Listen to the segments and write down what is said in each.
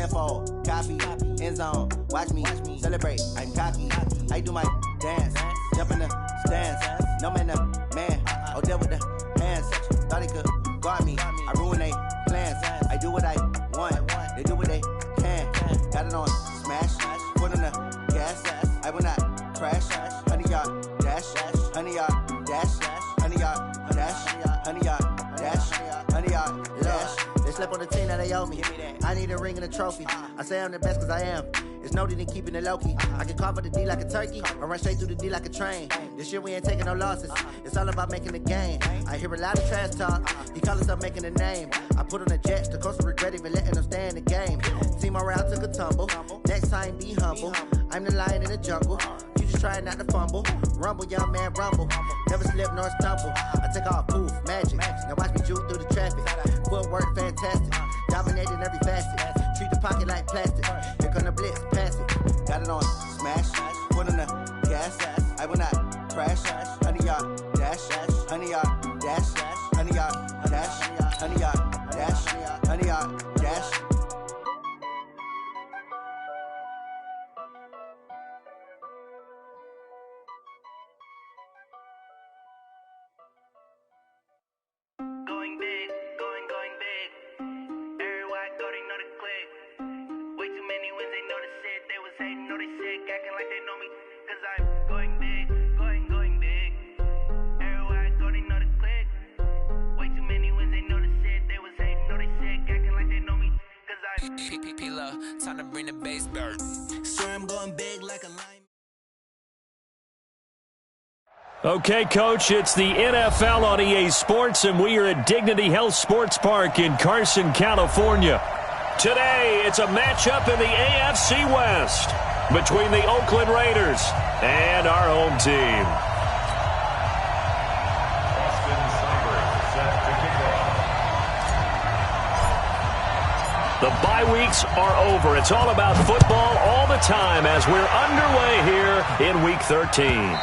Centerfold, copy, end zone. Watch me celebrate. I'm cocky. I do my dance. Jump in the stands. No man, man. Oh, there with the hands. Thought he could guard me. I ruin they plans. I do what I want. They do what they can. Got it on smash. Put on the gas. I will not crash. 100-yard dash. 100-yard dash. 100-yard dash. 100-yard dash. 100-yard dash. They slept on the team that they owe me. I need a ring and a trophy. I say I'm the best cause I am. It's noted in keeping it low-key. I can carve for the D like a turkey or run straight through the D like a train. This year we ain't taking no losses. It's all about making the game. I hear a lot of trash talk. He call himself making a name. I put on the Jets. The coach regret even letting them stay in the game. Team morale took a tumble. Next time be humble. I'm the lion in the jungle. You just trying not to fumble. Rumble, young man, rumble. Never slip nor stumble. I take off, poof, magic. Now watch me juke through the traffic. Footwork fantastic. Dominating every facet. Treat the pocket like plastic. Here come the blitz, pass it. Got it on smash. Put on the gas. I will not crash. 100-yard dash. 100-yard dash. 100-yard dash. 100-yard dash. 100-yard dash. Going big, going big. Everywhere I go, they know the click. Way too many wins, they know the shit. They was hating, know they sick, acting like they know me. Cause I'm going big, going big. Everywhere I go, they know the click. Way too many wins, they know the shit. They was hating, know they sick, acting like they know me. Cause I'm P-P-P-Low, time to bring the bass back. sure I'm going big like a lion. Okay, Coach, it's the NFL on EA Sports, and we are at Dignity Health Sports Park in Carson, California. Today, it's a matchup in the AFC West between the Oakland Raiders and our home team. The bye weeks are over. It's all about football all the time as we're underway here in Week 13.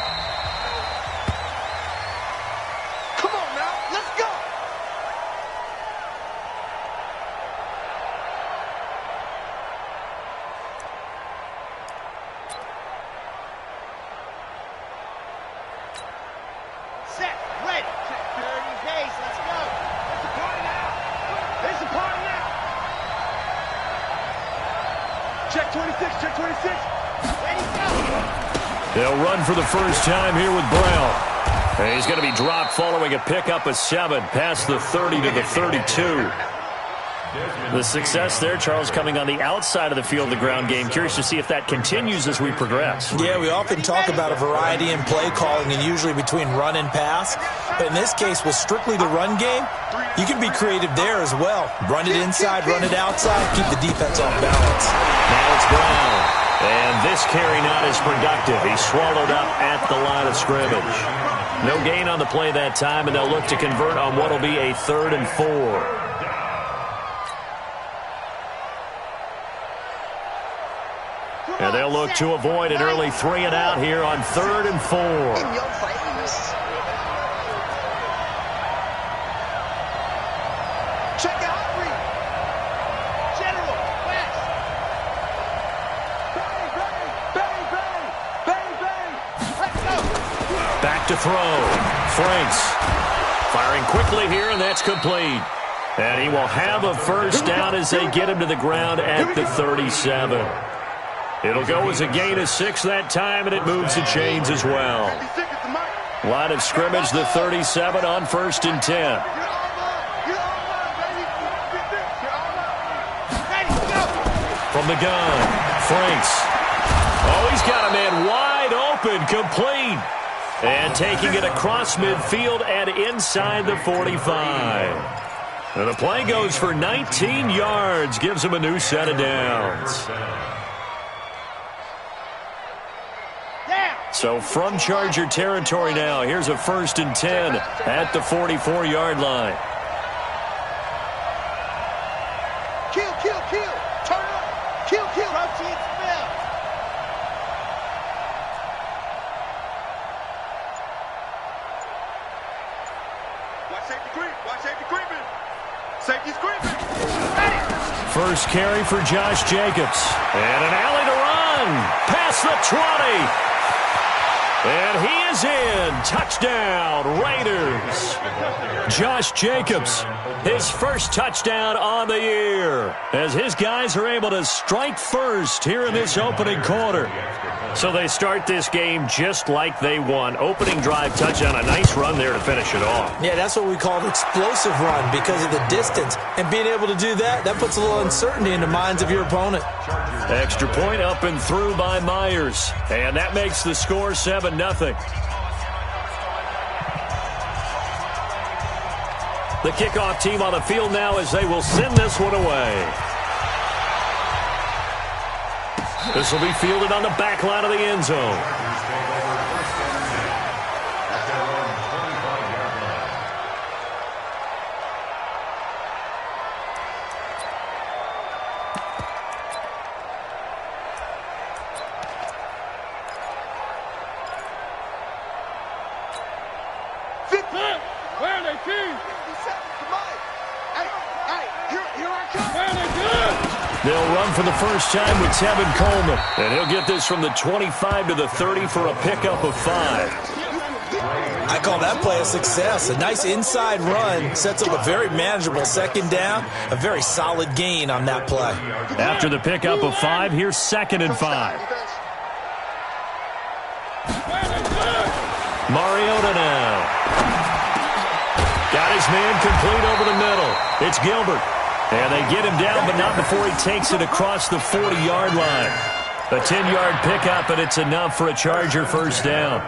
They'll run for the first time here with Brown. And he's going to be dropped following a pickup of 7 past the 30 to the 32. The success there, Charles, coming on the outside of the field, the ground game. Curious to see if that continues as we progress. Yeah, we often talk about a variety in play calling and usually between run and pass. But in this case, with strictly the run game, you can be creative there as well. Run it inside, run it outside, keep the defense off balance. Now it's Brown. And this carry not as productive. He's swallowed up at the line of scrimmage. No gain on the play that time, and they'll look to convert on what will be a 3rd and 4. And they'll look to avoid an early 3 and out here on 3rd and 4. Check out Reed. General, West. Bang. Let's go. Back to throw. Franks firing quickly here, and that's complete. And he will have a first down as they get him to the ground at the 37. It'll go as a gain of 6 that time, and it moves the chains as well. Line of scrimmage, the 37 on 1st and 10. From the gun, Franks. Oh, he's got a man wide open, complete. And taking it across midfield and inside the 45. And the play goes for 19 yards, gives him a new set of downs. So from Charger territory now, here's a 1st and 10 at the 44-yard line. Kill. Turn up. Kill. Rotate spell. Watch safety creeping. Safety's creeping. first carry for Josh Jacobs. And an alley to run. Past the 20. And he is in. Touchdown, Raiders. Josh Jacobs, his first touchdown on the year, as his guys are able to strike first here in this opening quarter. So they start this game just like they won. Opening drive touchdown, a nice run there to finish it off. Yeah, that's what we call an explosive run because of the distance. And being able to do that, that puts a little uncertainty in the minds of your opponent. Extra point up and through by Myers. And that makes the score 7-0. The kickoff team on the field now as they will send this one away. This will be fielded on the back line of the end zone. Where are they, team? Here I come. Where are they, good? They'll run for the first time with Tevin Coleman. And he'll get this from the 25 to the 30 for a pickup of 5. I call that play a success. A nice inside run sets up a very manageable second down. A very solid gain on that play. After the pickup of 5, here's 2nd and 5. Mariota now. Got his man complete over the middle. It's Gilbert. And they get him down, but not before he takes it across the 40-yard line. A 10-yard pickup, and it's enough for a Charger first down.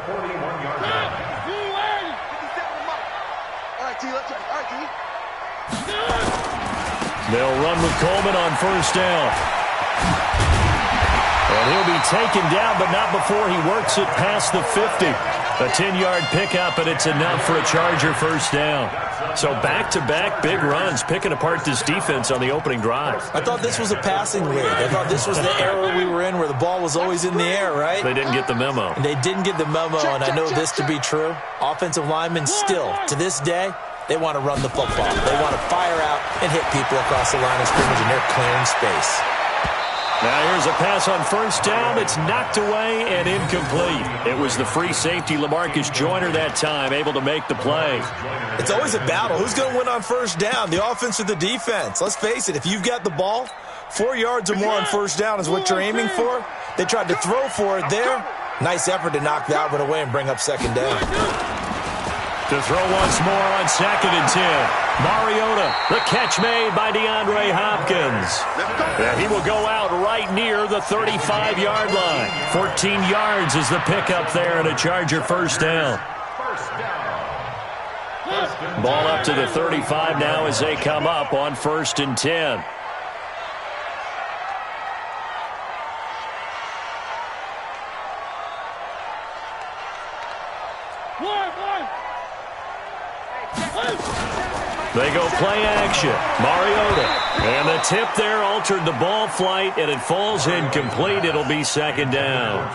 They'll run with Coleman on first down. And he'll be taken down, but not before he works it past the 50. A 10-yard pickup, and it's enough for a Charger first down. So back-to-back big runs, picking apart this defense on the opening drive. I thought this was a passing league. I thought this was the era we were in where the ball was always in the air, right? They didn't get the memo. They didn't get the memo, and I know this to be true. Offensive linemen still, to this day, they want to run the football. They want to fire out and hit people across the line of scrimmage, and they're clearing space. Now here's a pass on first down. It's knocked away and incomplete. It was the free safety, LaMarcus Joyner, that time, able to make the play. It's always a battle. Who's going to win on first down, the offense or the defense? Let's face it, if you've got the ball, 4 yards or more on first down is what you're aiming for. They tried to throw for it there. Nice effort to knock that one away and bring up second down. To throw once more on 2nd and 10. Mariota, the catch made by DeAndre Hopkins. And he will go out right near the 35-yard line. 14 yards is the pickup there, and a Charger first down. Ball up to the 35 now as they come up on 1st and 10. They go play action. Mariota. And the tip there altered the ball flight, and it falls incomplete. It'll be second down.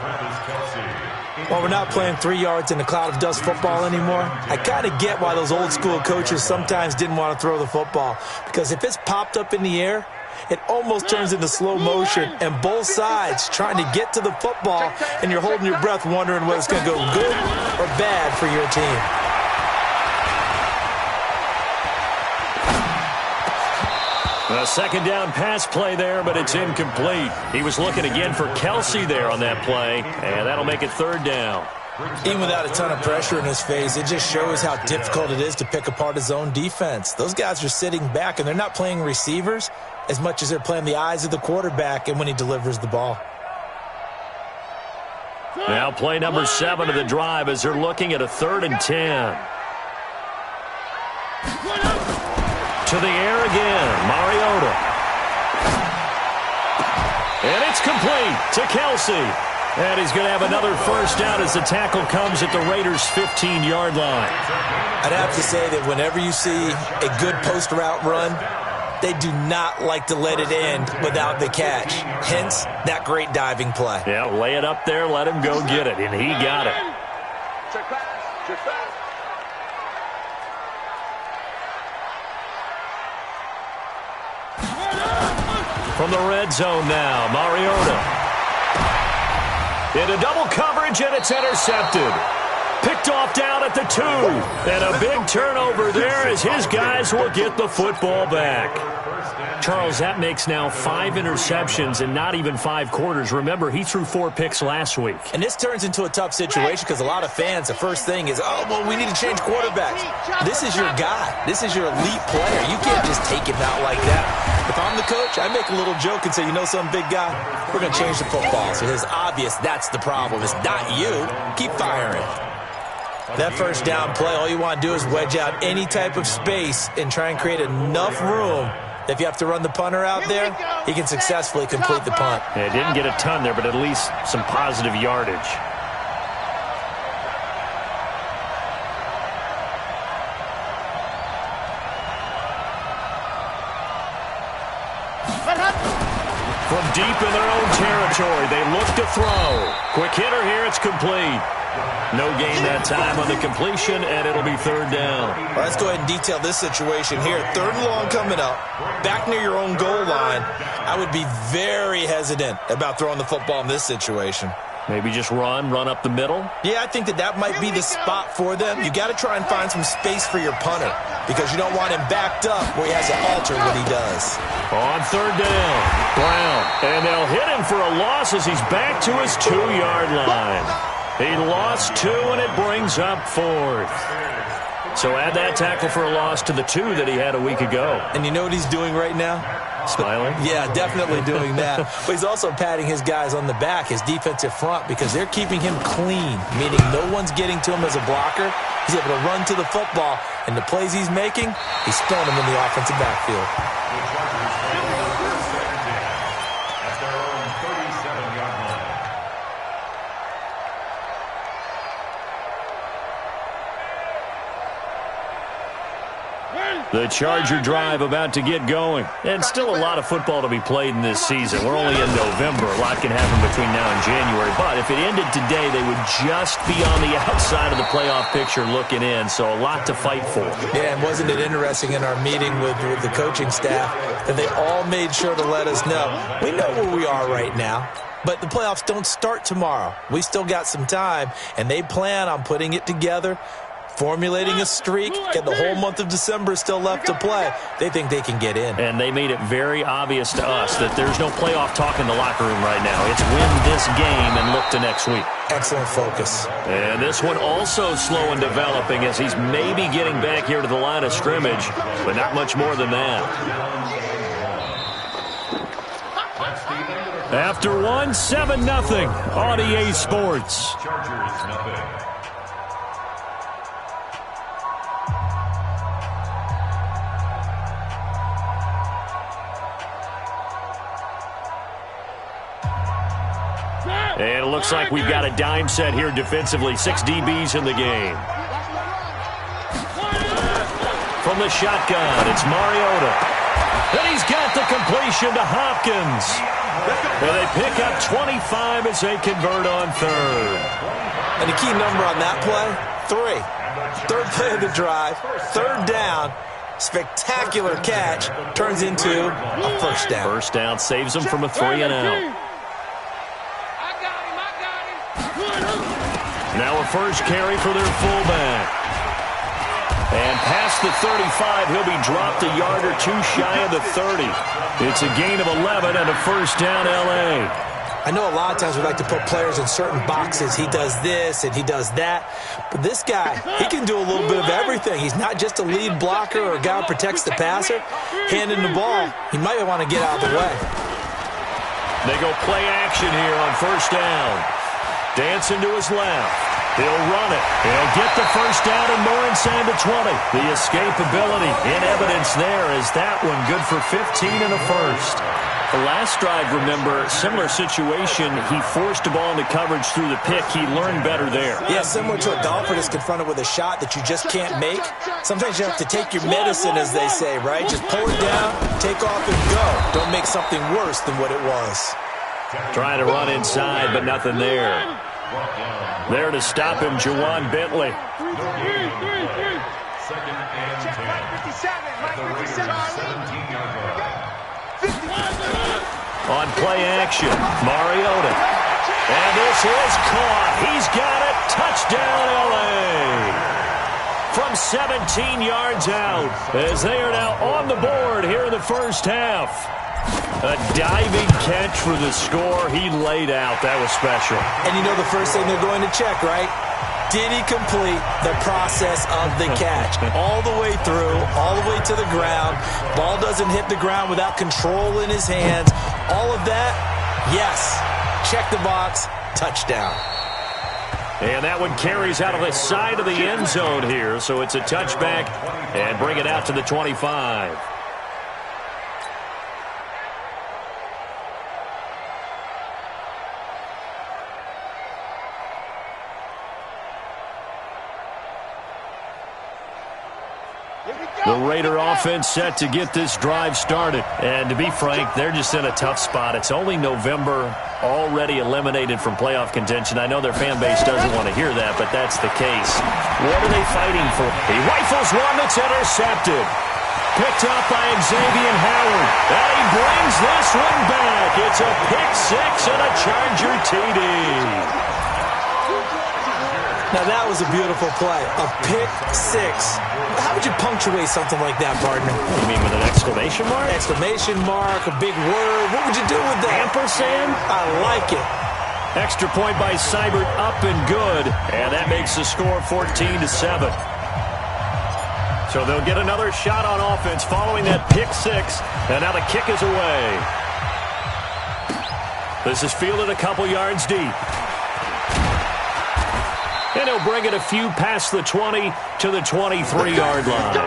Well, we're not playing 3 yards in a cloud of dust football anymore. I kind of get why those old school coaches sometimes didn't want to throw the football. Because if it's popped up in the air, it almost turns into slow motion, and both sides trying to get to the football, and you're holding your breath wondering whether it's going to go good or bad for your team. A second down pass play there, but it's incomplete. He was looking again for Kelsey there on that play, and that'll make it 3rd down. Even without a ton of pressure in his face, it just shows how difficult it is to pick apart his own defense. Those guys are sitting back, and they're not playing receivers as much as they're playing the eyes of the quarterback and when he delivers the ball. Now play number 7 of the drive as they're looking at a 3rd and 10. To the air again, Mariota. And it's complete to Kelsey. And he's going to have another first down as the tackle comes at the Raiders' 15-yard line. I'd have to say that whenever you see a good post-route run, they do not like to let it end without the catch. Hence, that great diving play. Yeah, lay it up there, let him go get it, and he got it. Check pass. Check pass. From the red zone now, Mariota. Into double coverage, and it's intercepted. Picked off down at the 2. And a big turnover there as his guys will get the football back. Charles, that makes now 5 interceptions in not even 5 quarters. Remember, he threw 4 picks last week. And this turns into a tough situation because a lot of fans, the first thing is, oh, well, we need to change quarterbacks. This is your guy. This is your elite player. You can't just take him out like that. If I'm the coach, I make a little joke and say, you know some big guy, we're going to change the football. So it's obvious that's the problem. It's not you. Keep firing. That first down play, all you want to do is wedge out any type of space and try and create enough room. If you have to run the punter out there, he can successfully complete the punt. Yeah, didn't get a ton there, but at least some positive yardage. From deep in their own territory, they look to throw. Quick hitter here, it's complete. No gain that time on the completion, and it'll be 3rd down. Well, let's go ahead and detail this situation here. 3rd and long coming up, back near your own goal line. I would be very hesitant about throwing the football in this situation. Maybe just run up the middle? Yeah, I think that might be the spot for them. You got to try and find some space for your punter because you don't want him backed up where he has to alter what he does. On 3rd down, Brown. And they'll hit him for a loss as he's back to his 2-yard line. He lost 2, and it brings up 4th. So add that tackle for a loss to the 2 that he had a week ago. And you know what he's doing right now? Smiling? Yeah, definitely doing that. But he's also patting his guys on the back, his defensive front, because they're keeping him clean, meaning no one's getting to him as a blocker. He's able to run to the football, and the plays he's making, he's throwing them in the offensive backfield. The Charger drive about to get going. And still a lot of football to be played in this season. We're only in November. A lot can happen between now and January. But if it ended today, they would just be on the outside of the playoff picture looking in. So a lot to fight for. Yeah, and wasn't it interesting in our meeting with the coaching staff that they all made sure to let us know, we know where we are right now. But the playoffs don't start tomorrow. We still got some time, and they plan on putting it together, formulating a streak, and the whole month of December is still left to play. They think they can get in. And they made it very obvious to us that there's no playoff talk in the locker room right now. It's win this game and look to next week. Excellent focus. And this one also slow in developing as he's maybe getting back here to the line of scrimmage, but not much more than that. After 1, 7-0 on EA Sports. And it looks like we've got a dime set here defensively. 6 DBs in the game. From the shotgun, it's Mariota. And he's got the completion to Hopkins. And they pick up 25 as they convert on 3rd. And the key number on that play, 3. 3rd play of the drive, 3rd down. Spectacular catch turns into a 1st down. 1st down saves them from a 3-and-out. Now a first carry for their fullback. And past the 35, he'll be dropped a yard or 2 shy of the 30. It's a gain of 11 and a 1st down L.A. I know a lot of times we like to put players in certain boxes. He does this and he does that. But this guy, he can do a little bit of everything. He's not just a lead blocker or a guy who protects the passer. Handing the ball, he might want to get out of the way. They go play action here on 1st down. Dancing to his left. He'll run it. He'll get the 1st down and more inside the 20. The escapability in evidence there is that one good for 15 and a 1st. The last drive, remember, similar situation. He forced the ball into coverage through the pick. He learned better there. Yeah, similar to a golfer that's confronted with a shot that you just can't make. Sometimes you have to take your medicine, as they say, right? Just pull it down, take off, and go. Don't make something worse than what it was. Trying to run inside, but nothing there. There to stop him, Juwan Bentley. 2nd and 10. Mike 57. On play action, Mariota. And this is caught. He's got it. Touchdown, L.A. From 17 yards out, as they are now on the board here in the first half. A diving catch for the score. He laid out. That was special. And you know the first thing they're going to check, right? Did he complete the process of the catch? All the way through, all the way to the ground. Ball doesn't hit the ground without control in his hands. All of that, yes. Check the box, touchdown. And that one carries out of the side of the end zone here, so it's a touchback and bring it out to the 25. The Raider offense set to get this drive started. And to be frank, they're just in a tough spot. It's only November, already eliminated from playoff contention. I know their fan base doesn't want to hear that, but that's the case. What are they fighting for? He rifles one that's intercepted. Picked up by Xavier Howard. And he brings this one back. It's a pick six and a Charger TD. Now, that was a beautiful play. A pick six. How would you punctuate something like that, partner? You mean with an exclamation mark? Exclamation mark, a big word. What would you do with that? Ampersand? I like it. Extra point by Seibert, up and good. And that makes the score 14-7. So they'll get another shot on offense following that pick six. And now the kick is away. This is fielded a couple yards deep. And he'll bring it a few past the 20 to the 23-yard line.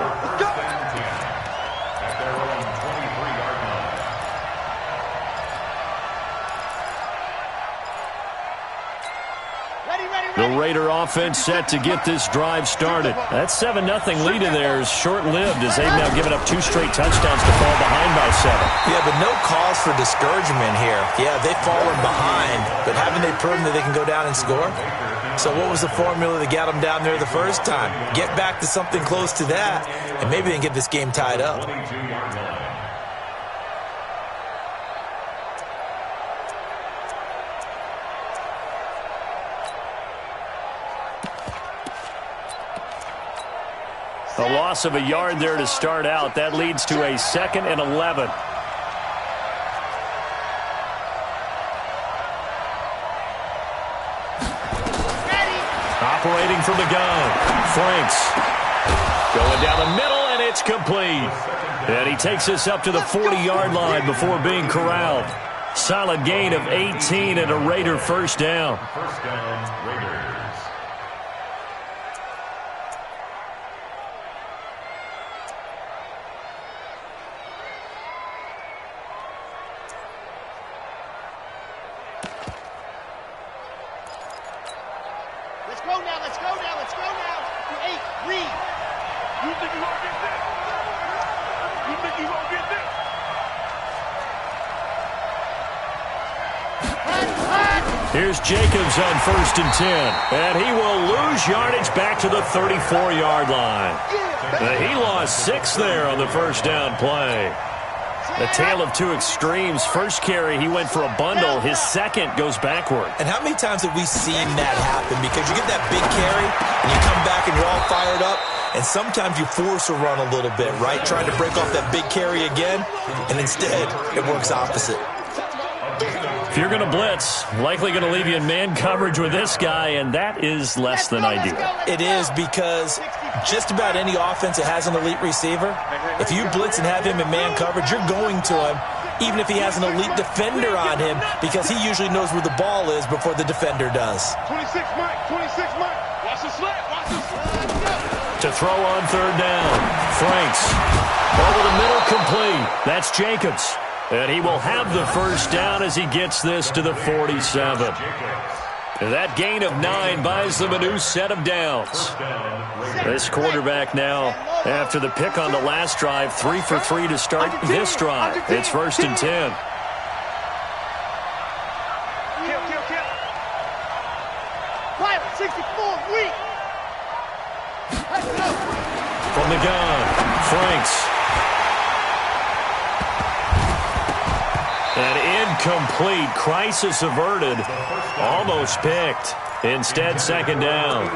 The Raider offense set to get this drive started. That 7-0 lead in there is short-lived as they've now given up 2 straight touchdowns to fall behind by 7. Yeah, but no cause for discouragement here. Yeah, they've fallen behind, but haven't they proven that they can go down and score? So what was the formula that got them down there the first time? Get back to something close to that, and maybe they can get this game tied up. A loss of a yard there to start out. That leads to a 2nd and 11. Operating from the gun, Franks. Going down the middle, and it's complete. And he takes us up to the 40-yard line before being corralled. Solid gain of 18 and a Raider first down. First down, Raiders. Here's Jacobs on 1st and 10. And he will lose yardage back to the 34-yard line. He lost 6 there on the first down play. The tale of two extremes. First carry, he went for a bundle. His second goes backward. And how many times have we seen that happen? Because you get that big carry, and you come back and you're all fired up, and sometimes you force a run a little bit, right? Trying to break off that big carry again, and instead it works opposite. If you're going to blitz, likely going to leave you in man coverage with this guy, and that is less than ideal. It is, because just about any offense that has an elite receiver, if you blitz and have him in man coverage, you're going to him, even if he has an elite defender on him, because he usually knows where the ball is before the defender does. 26 Mike, 26 Mike. Watch the slap, watch the slap. To throw on 3rd down, Franks. Over the middle, complete. That's Jacobs. And he will have the first down as he gets this to the 47. That gain of 9 buys them a new set of downs. This quarterback now, after the pick on the last drive, 3 for 3 to start this drive. It's 1st and 10. Pilot 64, weak. From the gun, Franks. An incomplete. Crisis averted. Almost picked. Instead, second down.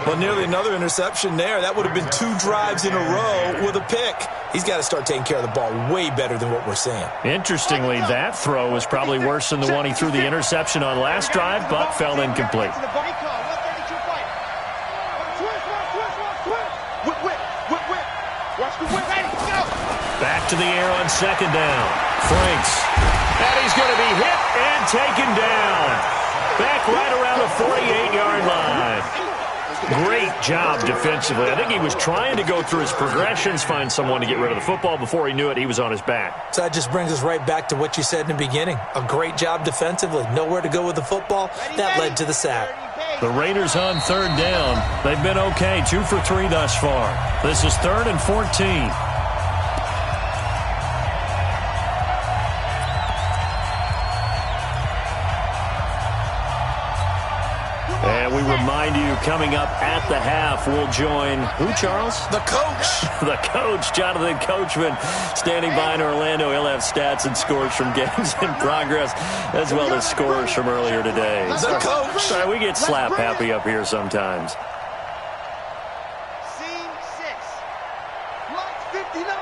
Well, nearly another interception there. That would have been 2 drives in a row with a pick. He's got to start taking care of the ball way better than what we're seeing. Interestingly, that throw was probably worse than the one he threw the interception on last drive, but fell incomplete. Back to the air on second down. Franks. And he's going to be hit and taken down. Back right around the 48-yard line. Great job defensively. I think he was trying to go through his progressions, find someone to get rid of the football. Before he knew it, he was on his back. So that just brings us right back to what you said in the beginning. A great job defensively. Nowhere to go with the football. That led to the sack. The Raiders on third down. They've been okay, 2 for 3 thus far. This is 3rd and 14. And we remind you, coming up at the half, we'll join who, Charles? The coach. The coach, Jonathan Coachman, standing by in Orlando. He'll have stats and scores from games in progress, as well as scores from earlier today. The coach. Sorry, we get slap happy up here sometimes. Scene 6. Block 59.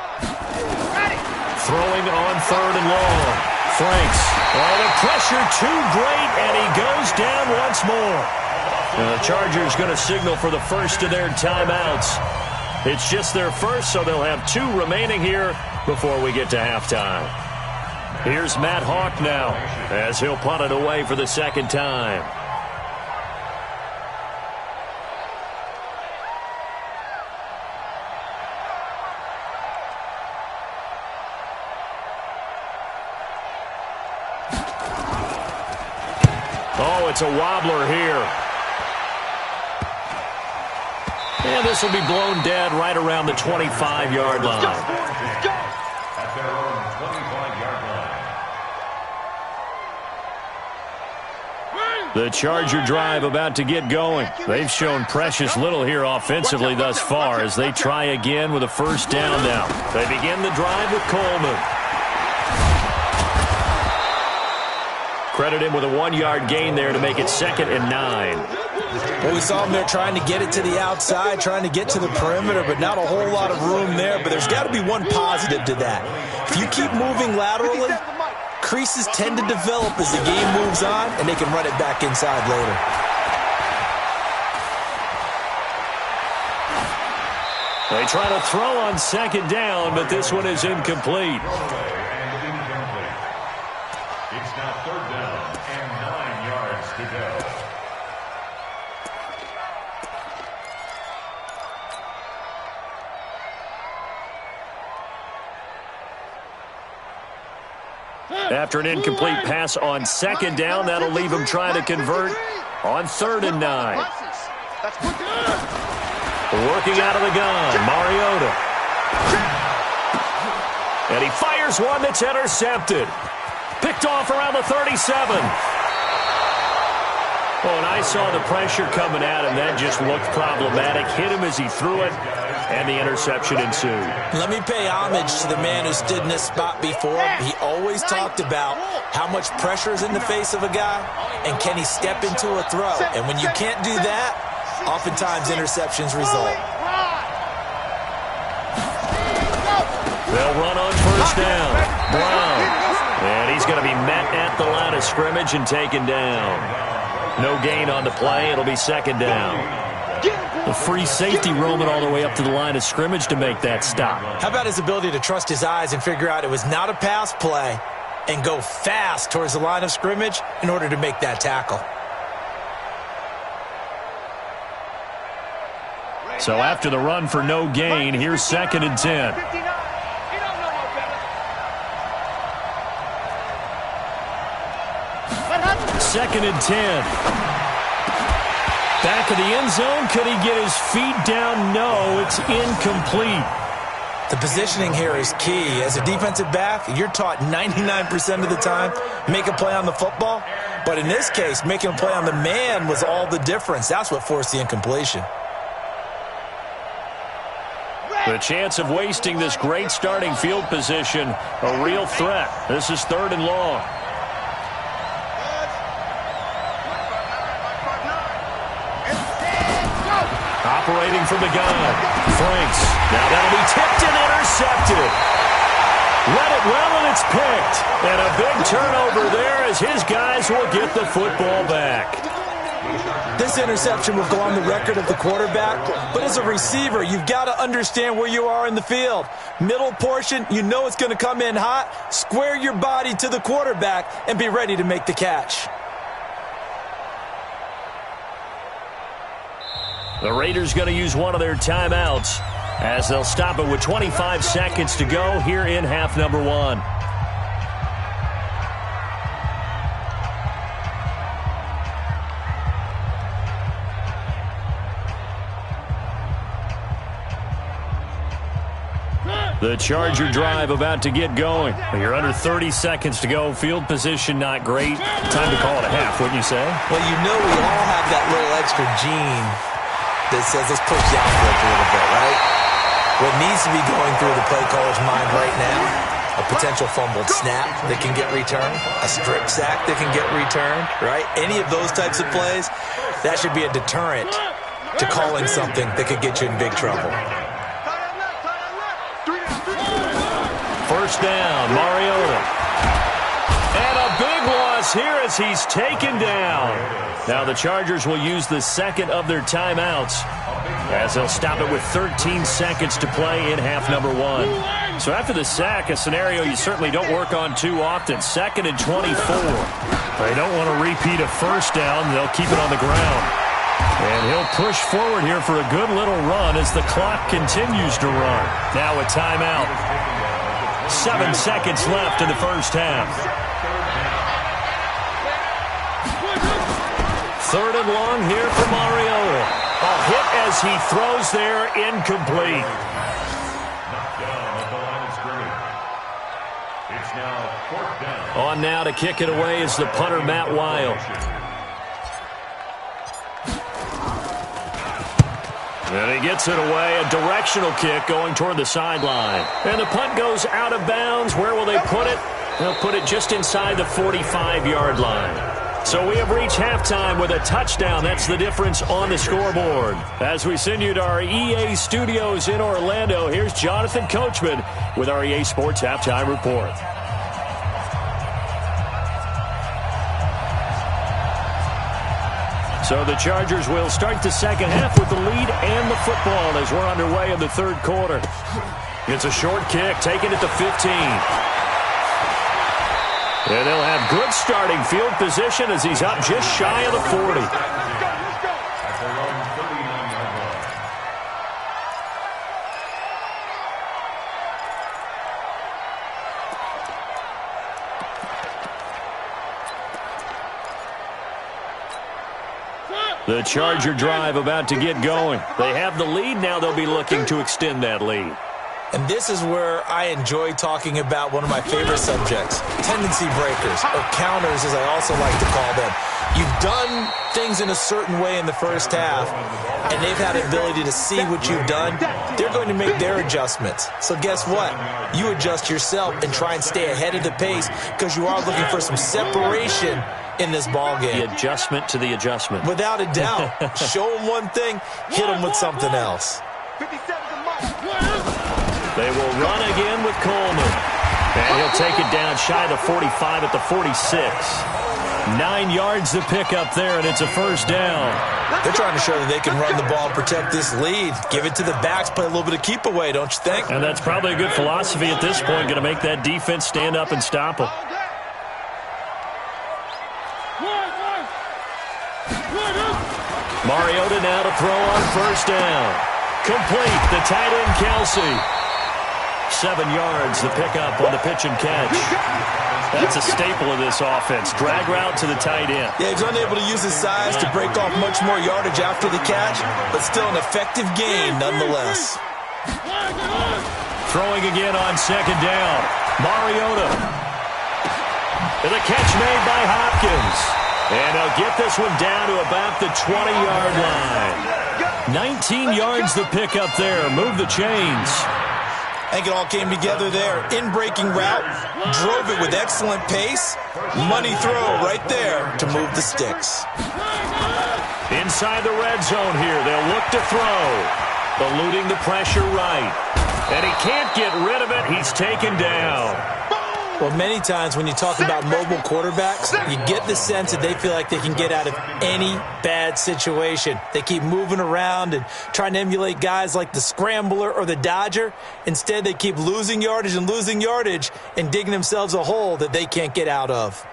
Ready. Throwing on 3rd and long. Franks. Oh, the pressure too great, and he goes down once more. The Chargers going to signal for the first of their timeouts. It's just their first, so they'll have 2 remaining here before we get to halftime. Here's Matt Hawk now as he'll punt it away for the second time. Oh, it's a wobbler here. And this will be blown dead right around the 25-yard line. At their own 25-yard line. The Charger drive about to get going. They've shown precious little here offensively thus far as they try again with a first down now. They begin the drive with Coleman. Credit him with a 1-yard gain there to make it 2nd and 9. Well, we saw him there trying to get it to the outside, trying to get to the perimeter, but not a whole lot of room there. But there's got to be one positive to that. If you keep moving laterally, creases tend to develop as the game moves on, and they can run it back inside later. They try to throw on second down, but this one is incomplete. It's now 3rd down and 9 yards to go. After an incomplete pass on second down, that'll leave him trying to convert on 3rd and 9. Working out of the gun, Mariota. And he fires one that's intercepted. Picked off around the 37. Oh, and I saw the pressure coming at him. That just looked problematic. Hit him as he threw it, and the interception ensued. Let me pay homage to the man who stood in this spot before. He always talked about how much pressure is in the face of a guy, and can he step into a throw. And when you can't do that, oftentimes interceptions result. They'll run on first down. Brown. And he's going to be met at the line of scrimmage and taken down. No gain on the play. It'll be 2nd down. The free safety roaming all the way up to the line of scrimmage to make that stop. How about his ability to trust his eyes and figure out it was not a pass play and go fast towards the line of scrimmage in order to make that tackle. So after the run for no gain, here's 2nd and 10. 2nd and 10. Back of the end zone. Could he get his feet down? No, it's incomplete. The positioning here is key. As a defensive back, you're taught 99% of the time, make a play on the football. But in this case, making a play on the man was all the difference. That's what forced the incompletion. The chance of wasting this great starting field position, a real threat. This is 3rd and long. Operating from the gun. Franks. Now that'll be tipped and intercepted. Read it well, and it's picked. And a big turnover there as his guys will get the football back. This interception will go on the record of the quarterback, but as a receiver, you've got to understand where you are in the field. Middle portion, you know it's going to come in hot. Square your body to the quarterback and be ready to make the catch. The Raiders going to use one of their timeouts as they'll stop it with 25 seconds to go here in half number 1. The Charger drive about to get going. You're under 30 seconds to go. Field position not great. Time to call it a half, wouldn't you say? Well, you know we all have that little extra gene that says let's push the envelope a little bit, right? What needs to be going through the play caller's mind right now, a potential fumbled snap that can get returned, a strip sack that can get returned, right? Any of those types of plays, that should be a deterrent to calling something that could get you in big trouble. First down, Mariota. And a big loss here as he's taken down. Now the Chargers will use the second of their timeouts as they'll stop it with 13 seconds to play in half number 1. So after the sack, a scenario you certainly don't work on too often. 2nd and 24. They don't want to repeat a first down. They'll keep it on the ground. And he'll push forward here for a good little run as the clock continues to run. Now a timeout. 7 seconds left in the first half. 3rd and long here for Mariota. A hit as he throws there, incomplete. On now to kick it away is the punter, Matt Weil. And he gets it away, a directional kick going toward the sideline. And the punt goes out of bounds. Where will they put it? They'll put it just inside the 45-yard line. So we have reached halftime with a touchdown. That's the difference on the scoreboard. As we send you to our EA studios in Orlando, here's Jonathan Coachman with our EA Sports Halftime Report. So the Chargers will start the second half with the lead and the football as we're underway in the 3rd quarter. It's a short kick, taken at the 15. And they'll have good starting field position as he's up just shy of the 40. The Charger drive about to get going. They have the lead. Now they'll be looking to extend that lead. And this is where I enjoy talking about one of my favorite subjects, tendency breakers, or counters as I also like to call them. You've done things in a certain way in the first half, and they've had the ability to see what you've done. They're going to make their adjustments. So guess what? You adjust yourself and try and stay ahead of the pace because you are looking for some separation in this ball game. The adjustment to the adjustment. Without a doubt. Show them one thing, hit them with something else. They will run again with Coleman. And he'll take it down shy of the 45 at the 46. 9 yards to pick up there, and it's a first down. They're trying to show that they can run the ball and protect this lead. Give it to the backs, play a little bit of keep away, don't you think? And that's probably a good philosophy at this point, going to make that defense stand up and stop them. Mariota now to throw on first down. Complete, the tight end Kelsey. 7 yards, the pickup on the pitch and catch. That's a staple of this offense. Drag route to the tight end. Yeah, he's unable to use his size to break off much more yardage after the catch, but still an effective gain nonetheless. Throwing again on second down. Mariota. And the catch made by Hopkins. And they'll get this one down to about the 20-yard line. 19 yards to pick up there. Move the chains. I think it all came together there. In-breaking route, drove it with excellent pace. Money throw right there to move the sticks. Inside the red zone here, they'll look to throw. Eluding the pressure right. And he can't get rid of it. He's taken down. Well, many times when you talk about mobile quarterbacks, you get the sense that they feel like they can get out of any bad situation. They keep moving around and trying to emulate guys like the Scrambler or the Dodger. Instead, they keep losing yardage and digging themselves a hole that they can't get out of.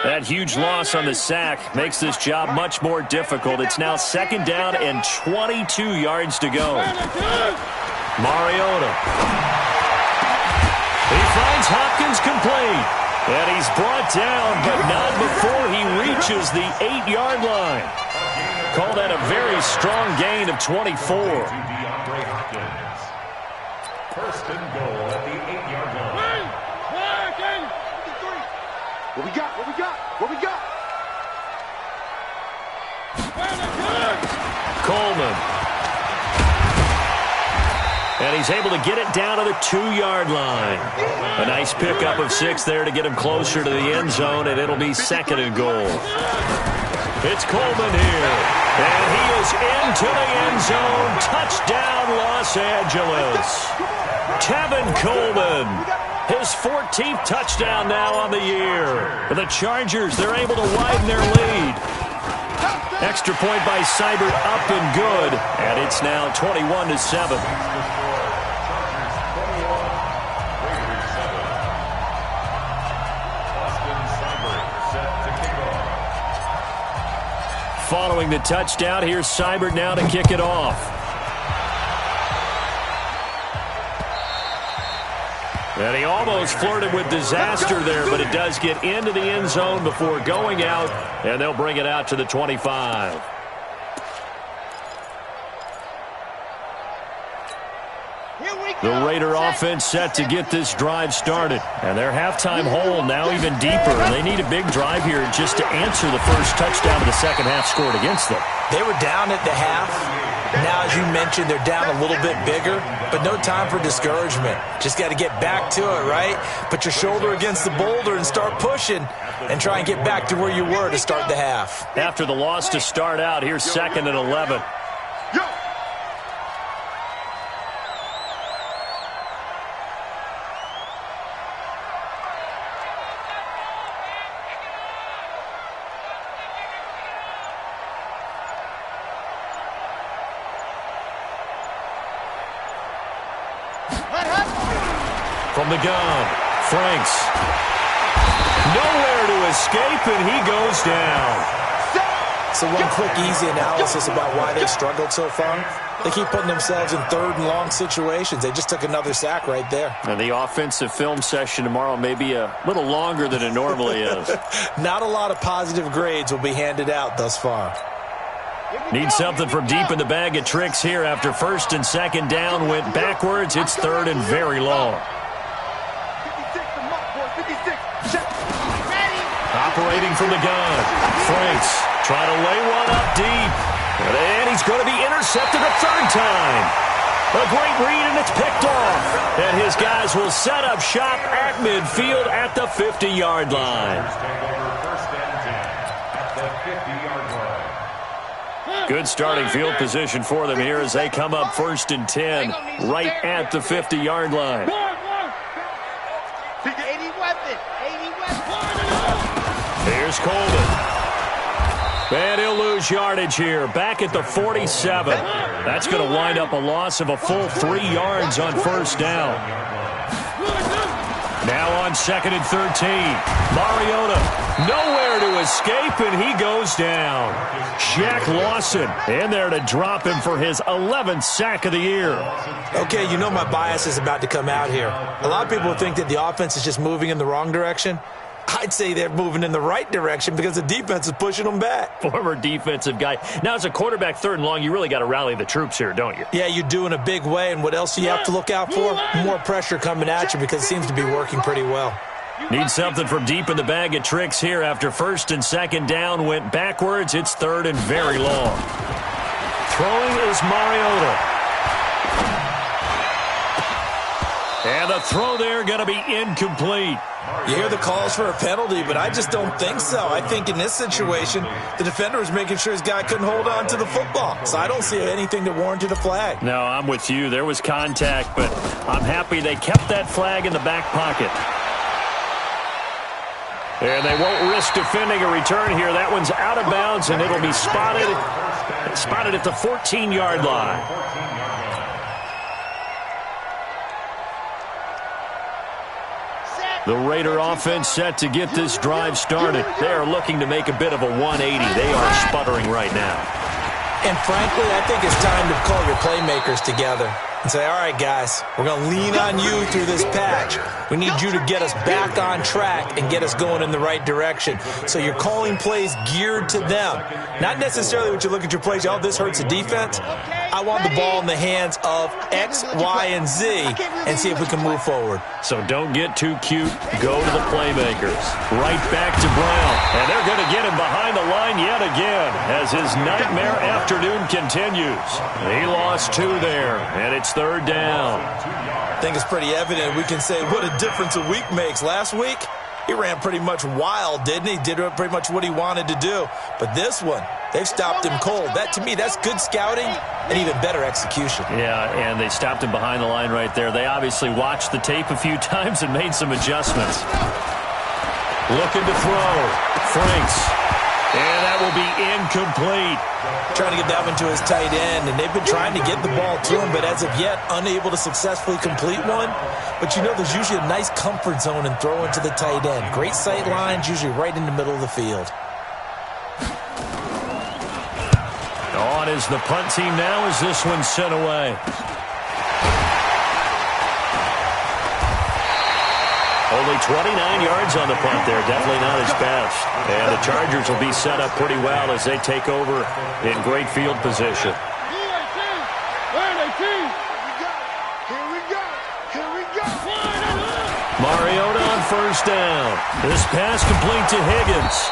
That huge loss on the sack makes this job much more difficult. It's now 2nd down and 22 yards to go. Mariota. He finds Hopkins complete. And he's brought down, but not before he reaches the 8-yard line. Call that a very strong gain of 24. First and goal at the 8-yard line. What we got? What we got? What we got? Coleman. And he's able to get it down to the 2-yard line. A nice pickup of 6 there to get him closer to the end zone, and it'll be 2nd and goal. It's Coleman here. And he is into the end zone. Touchdown, Los Angeles. Tevin Coleman. His 14th touchdown now on the year. For the Chargers, they're able to widen their lead. Extra point by Seibert, up and good. And it's now 21-7. Following the touchdown, here's Seibert now to kick it off. And he almost flirted with disaster there, but it does get into the end zone before going out, and they'll bring it out to the 25. The Raider offense set to get this drive started. And their halftime hole now even deeper. And they need a big drive here just to answer the first touchdown of the second half scored against them. They were down at the half. Now, as you mentioned, they're down a little bit bigger, but no time for discouragement. Just got to get back to it, right? Put your shoulder against the boulder and start pushing and try and get back to where you were to start the half. After the loss to start out, here's 2nd and 11. From the gun, Franks. Nowhere to escape, and he goes down. So one quick, easy analysis about why they struggled so far. They keep putting themselves in 3rd and long situations. They just took another sack right there. And the offensive film session tomorrow may be a little longer than it normally is. Not a lot of positive grades will be handed out thus far. Need something from deep in the bag of tricks here after 1st and 2nd down went backwards. It's 3rd and very long. Operating from the gun. Franks trying to lay one up deep. And he's going to be intercepted a 3rd time. A great read, and it's picked off. And his guys will set up shop at midfield at the 50-yard line. Good starting field position for them here as they come up 1st and 10 right at the 50-yard line. 80 weapon. Here's Coleman. And he'll lose yardage here. Back at the 47. That's going to wind up a loss of a full 3 yards on 1st down. Now on 2nd and 13. Mariota nowhere to escape, and he goes down. Shaq Lawson in there to drop him for his 11th sack of the year. Okay, you know my bias is about to come out here. A lot of people think that the offense is just moving in the wrong direction. I'd say they're moving in the right direction because the defense is pushing them back. Former defensive guy. Now, as a quarterback 3rd and long, you really got to rally the troops here, don't you? Yeah, you do in a big way. And what else do you have to look out for? More pressure coming at you because it seems to be working pretty well. Need something from deep in the bag of tricks here after 1st and 2nd down went backwards. It's 3rd and very long. Throwing is Mariota. And the throw there going to be incomplete. You hear the calls for a penalty, but I just don't think so. I think in this situation, the defender was making sure his guy couldn't hold on to the football. So I don't see anything that warranted a flag. No, I'm with you. There was contact, but I'm happy they kept that flag in the back pocket. And they won't risk defending a return here. That one's out of bounds, and it'll be spotted at the 14-yard line. The Raider offense set to get this drive started. They are looking to make a bit of a 180. They are sputtering right now. And frankly, I think it's time to call your playmakers together and say, all right, guys, we're going to lean on you through this patch. We need you to get us back on track and get us going in the right direction. So you're calling plays geared to them. Not necessarily what you look at your plays, oh, this hurts the defense. I want the ball in the hands of X, Y, and Z and see if we can move forward. So don't get too cute. Go to the playmakers. Right back to Brown. And they're going to get him behind the line yet again as his nightmare afternoon continues. He lost 2 there, and it's third down. I think it's pretty evident we can say what a difference a week makes. Last week, he ran pretty much wild, didn't he? Did pretty much what he wanted to do. But this one, they've stopped him cold. That, to me, that's good scouting and even better execution. Yeah, and they stopped him behind the line right there. They obviously watched the tape a few times and made some adjustments. Looking to throw. Franks. And that will be incomplete. Trying to get that one to his tight end, and they've been trying to get the ball to him, but as of yet, unable to successfully complete one. But you know, there's usually a nice comfort zone in throwing to the tight end. Great sight lines, usually right in the middle of the field. On is the punt team now as this one's sent away. Only 29 yards on the punt there. Definitely not his best. And the Chargers will be set up pretty well as they take over in great field position. Mariota on first down. This pass complete to Higgins.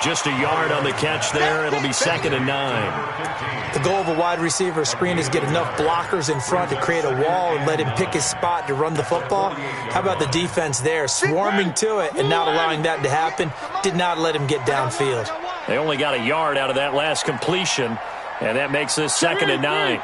Just a yard on the catch there. It'll be 2nd and 9. The goal of a wide receiver screen is get enough blockers in front to create a wall and let him pick his spot to run the football. How about the defense there, swarming to it and not allowing that to happen? Did not let him get downfield. They only got a yard out of that last completion, and that makes this 2nd and 9.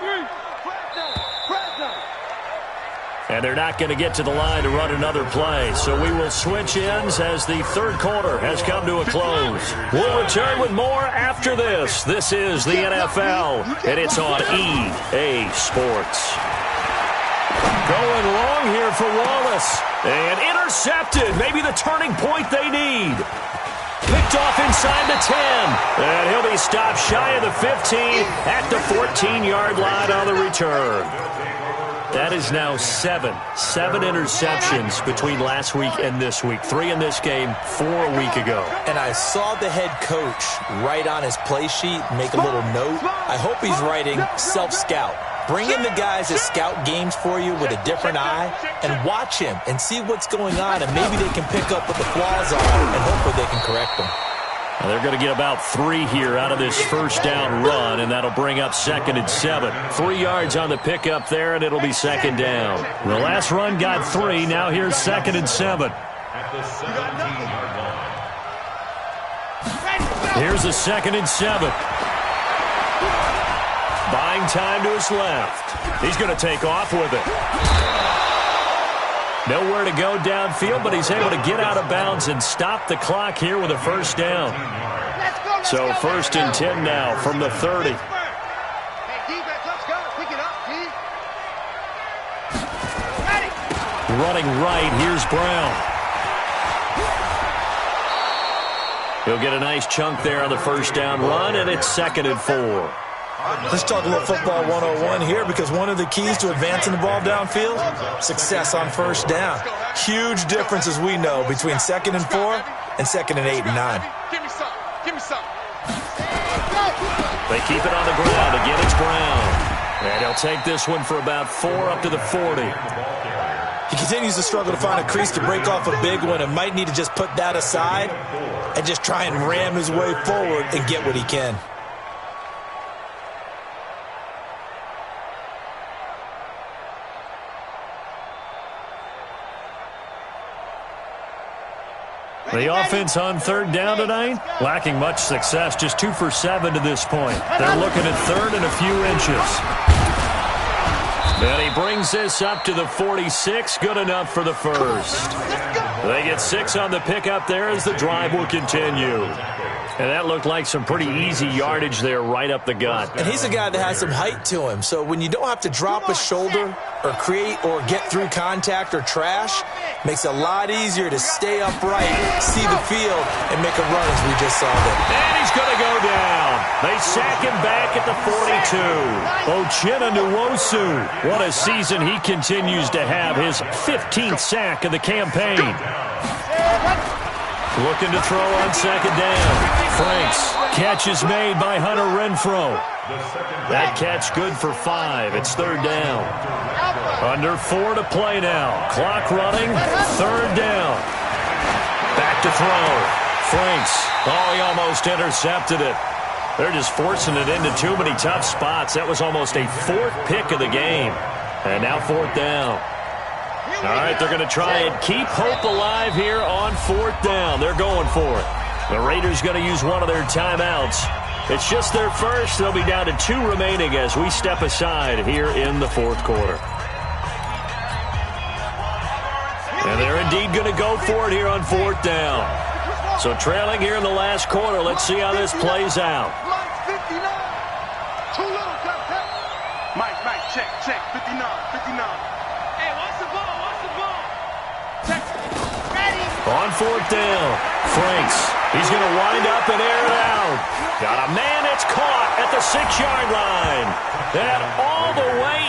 And they're not going to get to the line to run another play. So we will switch ends as the third quarter has come to a close. We'll return with more after this. This is the NFL, and it's on EA Sports. Going long here for Wallace. And intercepted. Maybe the turning point they need. Picked off inside the 10. And he'll be stopped shy of the 15 at the 14-yard line on the return. That is now 7 interceptions between last week and this week. 3 in this game, 4 a week ago. And I saw the head coach write on his play sheet, make a little note. I hope he's writing self-scout. Bring in the guys that scout games for you with a different eye and watch him and see what's going on, and maybe they can pick up what the flaws are and hopefully they can correct them. Now they're going to get about 3 here out of this first down run, and that'll bring up 2nd and 7. 3 yards on the pickup there, and it'll be 2nd down. The last run got 3. Now here's 2nd and 7. At the 17-yard line. Here's the 2nd and 7. Buying time to his left. He's going to take off with it. Nowhere to go downfield, but he's able to get out of bounds and stop the clock here with a first down. So 1st and 10 now from the 30. Running right, here's Brown. He'll get a nice chunk there on the first down run, and it's 2nd and 4. Let's talk a little football 101 here, because one of the keys to advancing the ball downfield, success on first down. Huge difference, as we know, between 2nd and 4 and 2nd and 8 and 9. Give me some. Give me some. They keep it on the ground. Again, it's Brown. And he'll take this one for about 4 up to the 40. He continues to struggle to find a crease to break off a big one and might need to just put that aside and just try and ram his way forward and get what he can. The offense on third down tonight, lacking much success, just 2 for 7 to this point. They're looking at third and a few inches. And he brings this up to the 46, good enough for the first. They get 6 on the pickup there as the drive will continue. And that looked like some pretty easy yardage there right up the gut. And he's a guy that has some height to him, so when you don't have to drop a shoulder or create or get through contact or trash, makes it a lot easier to stay upright, see the field, and make a run as we just saw there. And he's going to go down. They sack him back at the 42. Uchenna Nwosu, what a season he continues to have, his 15th sack of the campaign. Looking to throw on second down. Franks. Catch is made by Hunter Renfrow. That catch good for 5. It's third down. Under 4 to play now. Clock running. Third down. Back to throw. Franks. Oh, he almost intercepted it. They're just forcing it into too many tough spots. That was almost a 4th pick of the game. And now 4th down. All right, they're going to try and keep hope alive here on 4th down. They're going for it. The Raiders going to use one of their timeouts. It's just their first. They'll be down to 2 remaining as we step aside here in the 4th quarter. And they're indeed going to go for it here on 4th down. So trailing here in the last quarter. Let's see how this plays out. Mike, check, 59. Hey, what's the ball? On 4th down, Franks. He's going to wind up and air it out. Got a man that's caught at the 6-yard line. And all the way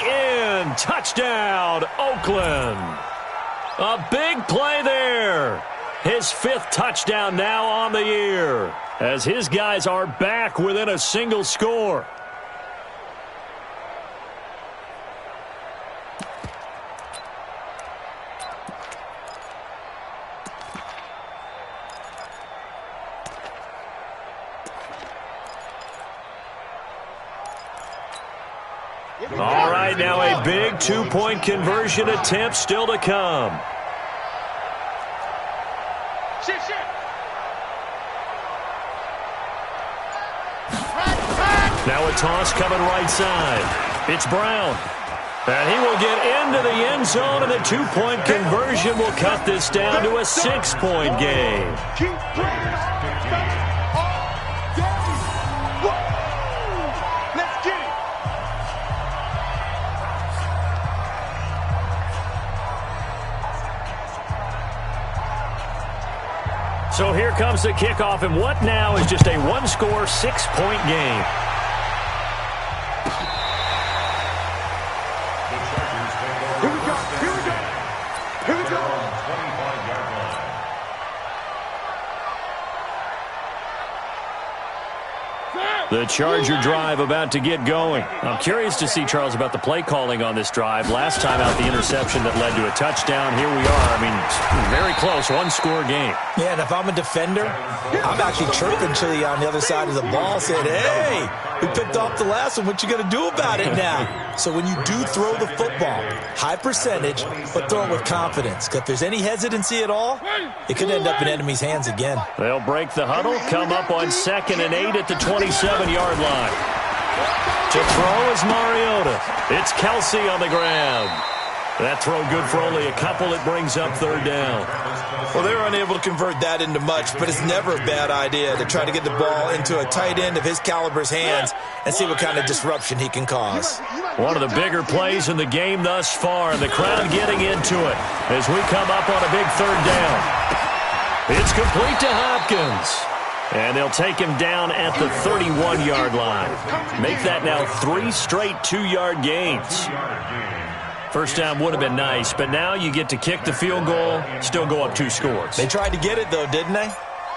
in. Touchdown, Oakland. A big play there. His 5th touchdown now on the year, as his guys are back within a single score. All right, now a big 2-point conversion attempt still to come. Now a toss coming right side. It's Brown. And he will get into the end zone, and the 2-point conversion will cut this down to a 6-point game. So here comes the kickoff, and what now is just a 1-score, 6-point game. Here we go. The Charger drive about to get going. I'm curious to see, Charles, about the play calling on this drive. Last time out, the interception that led to a touchdown. Here we are. I mean, very close, 1-score game. Yeah, and if I'm a defender, I'm actually chirping Chili on the other side of the ball, saying, hey, we picked off the last one. What you going to do about it now? So when you do throw the football, high percentage, but throw it with confidence. Because if there's any hesitancy at all, it could end up in enemy's hands again. They'll break the huddle, come up on 2nd and 8 at the 27-yard line. To throw is Mariota. It's Kelsey on the grab. That throw good for only a couple. It brings up 3rd down. Well, they were unable to convert that into much, but it's never a bad idea to try to get the ball into a tight end of his caliber's hands and see what kind of disruption he can cause. One of the bigger plays in the game thus far, and the crowd getting into it as we come up on a big 3rd down. It's complete to Hopkins. And they'll take him down at the 31-yard line. Make that now 3 straight 2-yard gains. First down would have been nice, but now you get to kick the field goal, still go up 2 scores. They tried to get it, though, didn't they?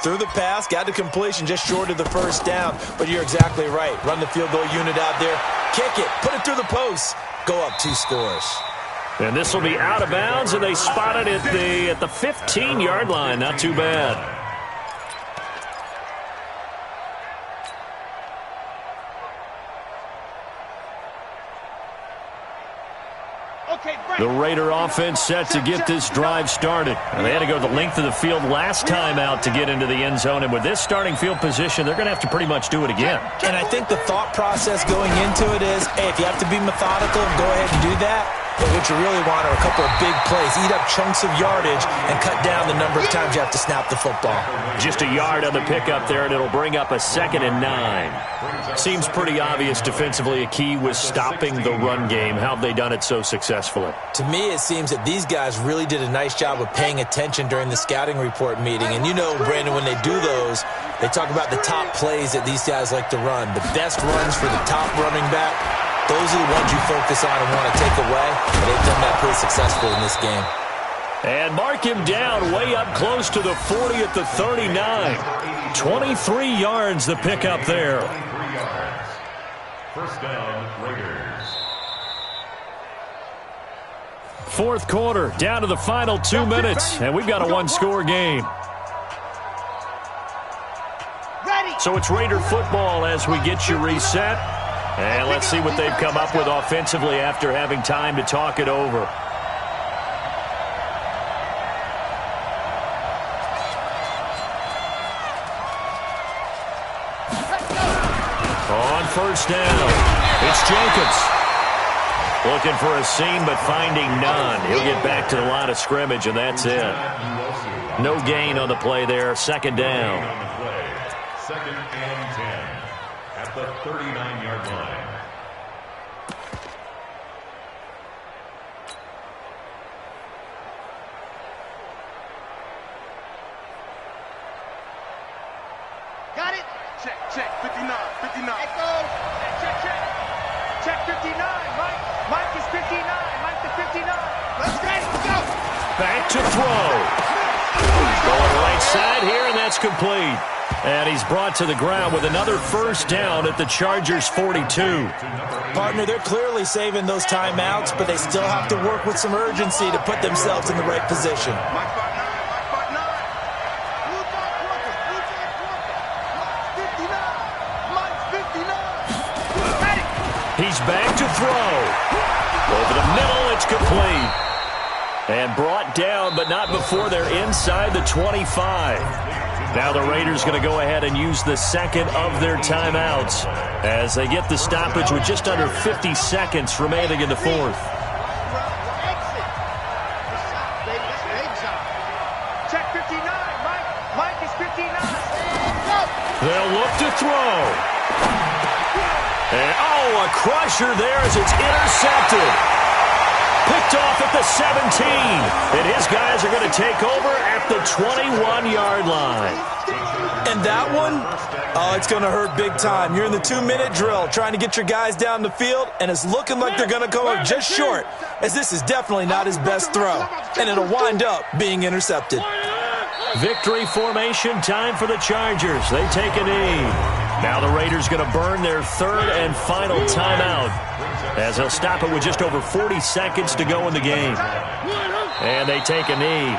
Threw the pass, got to completion just short of the first down. But you're exactly right. Run the field goal unit out there, kick it, put it through the post, go up 2 scores. And this will be out of bounds, and they spot it at the 15-yard line. Not too bad. Okay, The Raider offense set to get this drive started. And they had to go the length of the field last time out to get into the end zone. And with this starting field position, they're going to have to pretty much do it again. And I think the thought process going into it is, hey, if you have to be methodical, go ahead and do that. But what you really want are a couple of big plays. Eat up chunks of yardage and cut down the number of times you have to snap the football. Just a yard on the pickup there, and it'll bring up a 2nd and 9. Seems pretty obvious defensively a key was stopping the run game. How have they done it so successfully? To me, it seems that these guys really did a nice job of paying attention during the scouting report meeting. And you know, Brandon, when they do those, they talk about the top plays that these guys like to run. The best runs for the top running back. Those are the ones you focus on and want to take away, and they've done that pretty successfully in this game. And mark him down way up close to the 40 at the 39. 23 yards the pickup there. 3 yards. First down, Raiders. Fourth quarter, down to the final 2 minutes, and we've got a one-score game. So it's Raider football as we get you reset. And let's see what they've come up with offensively after having time to talk it over. On first down, it's Jacobs. Looking for a seam, but finding none. He'll get back to the line of scrimmage, and that's it. No gain on the play there. 2nd down. 2nd and 10 at the 39-yard line. Got it. Check, 59. Echo. Check 59. Mike is 59. Mike to 59. Let's go. Back to throw. Going right side here, and that's complete. And he's brought to the ground with another first down at the Chargers' 42. Partner, they're clearly saving those timeouts, but they still have to work with some urgency to put themselves in the right position. He's back to throw. Over the middle, it's complete. And brought down, but not before they're inside the 25. Now the Raiders going to go ahead and use the 2nd of their timeouts as they get the stoppage with just under 50 seconds remaining in the 4th. Check 59. Mike is 59. They'll look to throw. And, a crusher there as it's intercepted. Picked off at the 17. And his guys are going to take over at the 21-yard line. And that one, it's going to hurt big time. You're in the 2-minute drill trying to get your guys down the field, and it's looking like they're going to come up just short, as this is definitely not his best throw. And it'll wind up being intercepted. Victory formation time for the Chargers. They take a knee. Now the Raiders going to burn their 3rd and final timeout as they'll stop it with just over 40 seconds to go in the game. And they take a knee.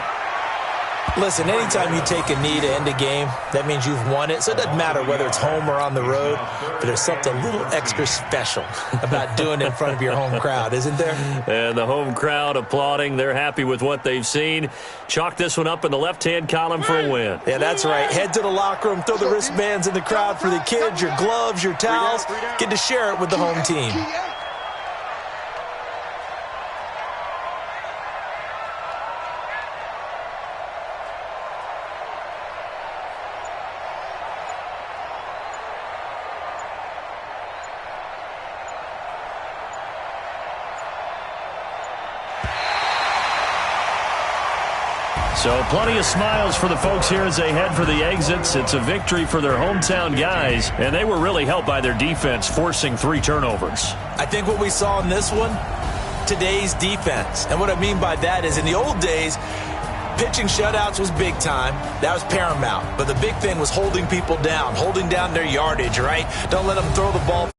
Listen, anytime you take a knee to end a game, that means you've won it. So it doesn't matter whether it's home or on the road, but there's something a little extra special about doing it in front of your home crowd, isn't there? And the home crowd applauding. They're happy with what they've seen. Chalk this one up in the left-hand column for a win. Yeah, that's right. Head to the locker room, throw the wristbands in the crowd for the kids, your gloves, your towels. Get to share it with the home team. So plenty of smiles for the folks here as they head for the exits. It's a victory for their hometown guys, and they were really helped by their defense, forcing 3 turnovers. I think what we saw in this one, today's defense. And what I mean by that is in the old days, pitching shutouts was big time. That was paramount. But the big thing was holding people down, holding down their yardage, right? Don't let them throw the ball